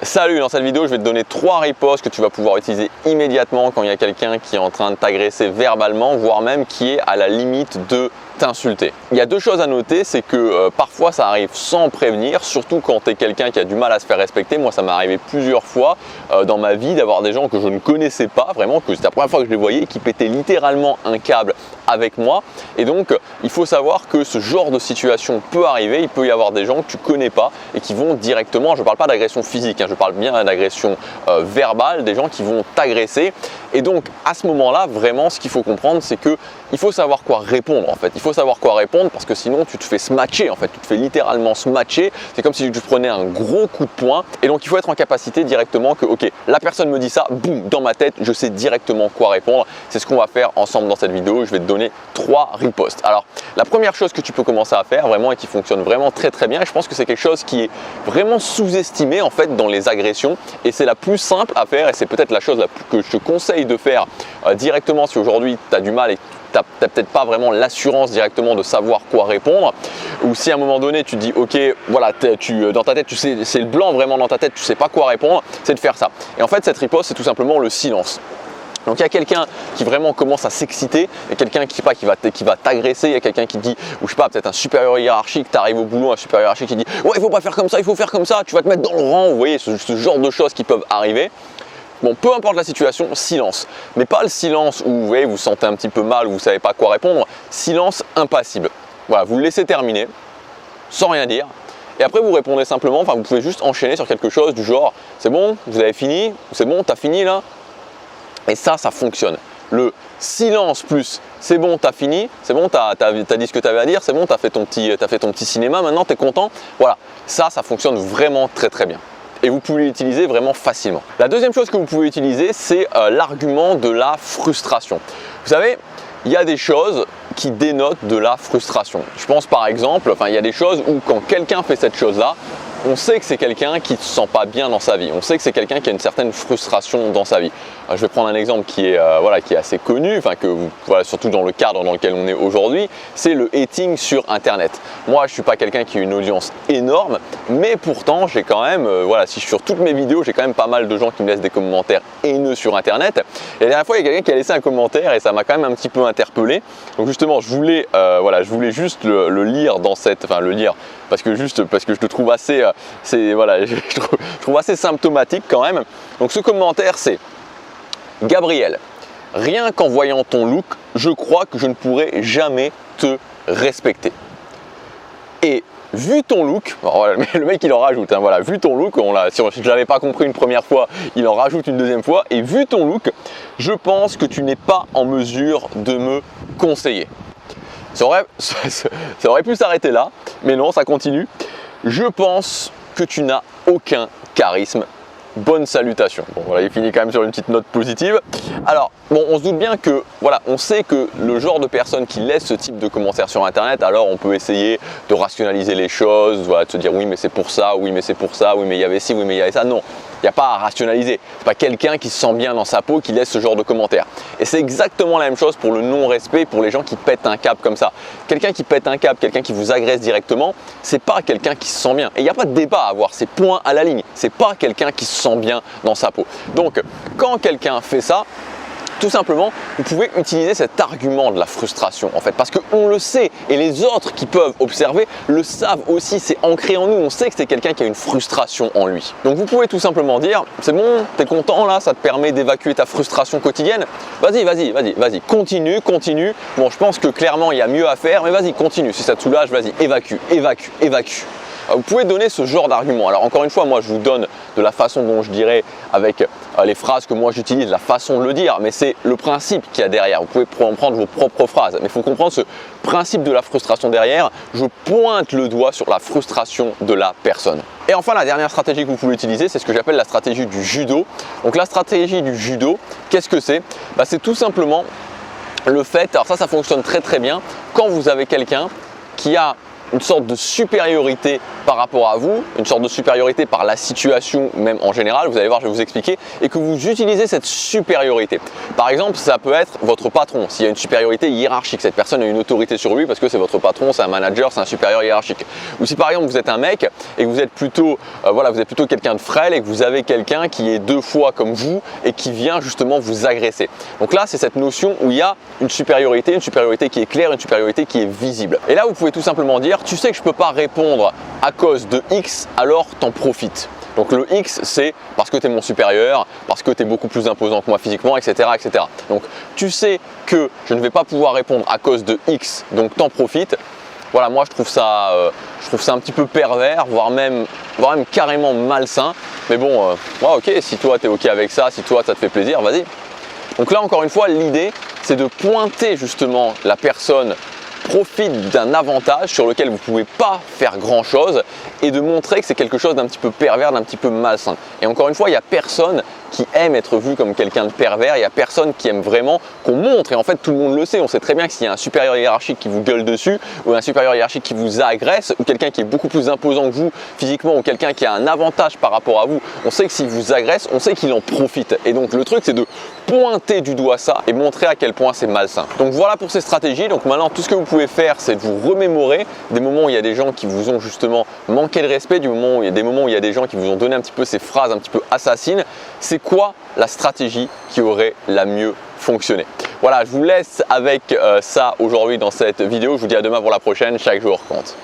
Salut, dans cette vidéo je vais te donner 3 ripostes que tu vas pouvoir utiliser immédiatement quand il y a quelqu'un qui est en train de t'agresser verbalement, voire même qui est à la limite de t'insulter. Il y a 2 choses à noter, c'est que parfois ça arrive sans prévenir, surtout quand tu es quelqu'un qui a du mal à se faire respecter. Moi ça m'est arrivé plusieurs fois dans ma vie d'avoir des gens que je ne connaissais pas vraiment, que c'était la première fois que je les voyais, qui pétaient littéralement un câble avec moi. Et donc il faut savoir que ce genre de situation peut arriver. Il peut y avoir des gens que tu connais pas et qui vont directement, je ne parle pas d'agression physique, je parle bien d'agression verbale, des gens qui vont t'agresser. Et donc à ce moment-là, vraiment ce qu'il faut comprendre, c'est que il faut savoir quoi répondre en fait. Il faut savoir quoi répondre parce que sinon tu te fais smatcher en fait, tu te fais littéralement smatcher. C'est comme si tu prenais un gros coup de poing. Et donc il faut être en capacité directement que ok, la personne me dit ça, boum, dans ma tête, je sais directement quoi répondre. C'est ce qu'on va faire ensemble dans cette vidéo. Je vais te donner 3 ripostes. Alors la première chose que tu peux commencer à faire vraiment et qui fonctionne vraiment très bien, et je pense que c'est quelque chose qui est vraiment sous-estimé en fait dans les agressions, et c'est la plus simple à faire, et c'est peut-être la chose que je te conseille de faire directement si aujourd'hui tu as du mal et tu n'as peut-être pas vraiment l'assurance directement de savoir quoi répondre, ou si à un moment donné tu te dis ok, voilà, dans ta tête tu sais, c'est le blanc vraiment dans ta tête, tu sais pas quoi répondre, c'est de faire ça. Et en fait cette riposte c'est tout simplement le silence. Donc il y a quelqu'un qui vraiment commence à s'exciter, il y a quelqu'un qui va t'agresser, il y a quelqu'un qui dit, ou je sais pas, peut-être un supérieur hiérarchique, tu arrives au boulot, un supérieur hiérarchique qui dit ouais, il faut pas faire comme ça, il faut faire comme ça, tu vas te mettre dans le rang, vous voyez ce genre de choses qui peuvent arriver. Bon, peu importe la situation, silence. Mais pas le silence où vous voyez, vous sentez un petit peu mal, vous ne savez pas quoi répondre. Silence impassible. Voilà, vous le laissez terminer, sans rien dire. Et après, vous répondez simplement, enfin, vous pouvez juste enchaîner sur quelque chose du genre c'est bon, vous avez fini, c'est bon, t'as fini là. Et ça fonctionne. Le silence plus c'est bon, t'as fini, c'est bon, t'as dit ce que t'avais à dire, c'est bon, t'as fait ton petit cinéma, maintenant t'es content. Voilà, ça fonctionne vraiment très bien. Et vous pouvez l'utiliser vraiment facilement. La deuxième chose que vous pouvez utiliser, c'est l'argument de la frustration. Vous savez, il y a des choses qui dénotent de la frustration. Je pense par exemple, il y a des choses où quand quelqu'un fait cette chose-là, on sait que c'est quelqu'un qui ne se sent pas bien dans sa vie. On sait que c'est quelqu'un qui a une certaine frustration dans sa vie. Je vais prendre un exemple qui est assez connu, surtout dans le cadre dans lequel on est aujourd'hui, c'est le hating sur Internet. Moi, je ne suis pas quelqu'un qui a une audience énorme, mais pourtant, j'ai quand même, si sur toutes mes vidéos, j'ai quand même pas mal de gens qui me laissent des commentaires haineux sur Internet. Et la dernière fois, il y a quelqu'un qui a laissé un commentaire et ça m'a quand même un petit peu interpellé. Donc justement, je voulais juste le lire parce que je le trouve assez, je trouve assez symptomatique quand même. Donc ce commentaire, c'est Gabriel, rien qu'en voyant ton look, je crois que je ne pourrai jamais te respecter. Et vu ton look, le mec il en rajoute, vu ton look, si je ne l'avais pas compris une première fois, il en rajoute une deuxième fois, et vu ton look, je pense que tu n'es pas en mesure de me conseiller. Ça aurait pu s'arrêter là, mais non, ça continue. Je pense que tu n'as aucun charisme. Bonne salutation. Bon, voilà, il finit quand même sur une petite note positive. Alors, bon, on se doute bien que, on sait que le genre de personne qui laisse ce type de commentaires sur Internet, alors on peut essayer de rationaliser les choses, de se dire oui, mais c'est pour ça, oui, mais c'est pour ça, oui, mais il y avait ci, oui, mais il y avait ça. Non, il n'y a pas à rationaliser. C'est pas quelqu'un qui se sent bien dans sa peau qui laisse ce genre de commentaires. Et c'est exactement la même chose pour le non-respect, pour les gens qui pètent un câble comme ça. Quelqu'un qui pète un câble, quelqu'un qui vous agresse directement, c'est pas quelqu'un qui se sent bien. Et il n'y a pas de débat à avoir, c'est point à la ligne. C'est pas quelqu'un qui se sent bien dans sa peau. Donc, quand quelqu'un fait ça, tout simplement, vous pouvez utiliser cet argument de la frustration en fait, parce qu'on le sait et les autres qui peuvent observer le savent aussi, c'est ancré en nous, on sait que c'est quelqu'un qui a une frustration en lui. Donc vous pouvez tout simplement dire, c'est bon, t'es content là, ça te permet d'évacuer ta frustration quotidienne, vas-y, continue. Bon, je pense que clairement il y a mieux à faire, mais vas-y, continue, si ça te soulage, vas-y, évacue. Vous pouvez donner ce genre d'argument. Alors encore une fois, moi je vous donne de la façon dont je dirais avec les phrases que moi j'utilise, la façon de le dire, mais c'est le principe qu'il y a derrière. Vous pouvez prendre vos propres phrases, mais il faut comprendre ce principe de la frustration derrière. Je pointe le doigt sur la frustration de la personne. Et enfin, la dernière stratégie que vous pouvez utiliser, c'est ce que j'appelle la stratégie du judo. Donc la stratégie du judo, qu'est-ce que c'est ? C'est tout simplement le fait, alors ça fonctionne très bien, quand vous avez quelqu'un qui a une sorte de supériorité par rapport à vous, une sorte de supériorité par la situation même en général, vous allez voir, je vais vous expliquer, et que vous utilisez cette supériorité. Par exemple, ça peut être votre patron, s'il y a une supériorité hiérarchique, cette personne a une autorité sur lui parce que c'est votre patron, c'est un manager, c'est un supérieur hiérarchique. Ou si par exemple vous êtes un mec et que vous êtes plutôt, plutôt quelqu'un de frêle et que vous avez quelqu'un qui est 2 fois comme vous et qui vient justement vous agresser. Donc là, c'est cette notion où il y a une supériorité qui est claire, une supériorité qui est visible. Et là, vous pouvez tout simplement dire, tu sais que je ne peux pas répondre à cause de X, alors t'en profites. Donc le X, c'est parce que tu es mon supérieur, parce que tu es beaucoup plus imposant que moi physiquement, etc., etc. Donc tu sais que je ne vais pas pouvoir répondre à cause de X, donc t'en profites. Voilà, moi je trouve ça un petit peu pervers, voire même carrément malsain. Mais bon, ouais, ok, si toi tu es ok avec ça, si toi ça te fait plaisir, vas-y. Donc là, encore une fois, l'idée, c'est de pointer justement la personne profite d'un avantage sur lequel vous ne pouvez pas faire grand chose et de montrer que c'est quelque chose d'un petit peu pervers, d'un petit peu malsain. Et encore une fois, il n'y a personne qui aime être vu comme quelqu'un de pervers, il n'y a personne qui aime vraiment qu'on montre, et en fait tout le monde le sait, on sait très bien que s'il y a un supérieur hiérarchique qui vous gueule dessus, ou un supérieur hiérarchique qui vous agresse, ou quelqu'un qui est beaucoup plus imposant que vous physiquement, ou quelqu'un qui a un avantage par rapport à vous, on sait que s'il vous agresse, on sait qu'il en profite. Et donc le truc, c'est de pointer du doigt ça et montrer à quel point c'est malsain. Donc voilà pour ces stratégies. Donc maintenant, tout ce que vous pouvez faire, c'est de vous remémorer des moments où il y a des gens qui vous ont justement manqué de respect, des moments où il y a des gens qui vous ont donné un petit peu ces phrases un petit peu assassines. C'est quoi la stratégie qui aurait la mieux fonctionné? Voilà, je vous laisse avec ça aujourd'hui dans cette vidéo. Je vous dis à demain pour la prochaine. Chaque jour compte.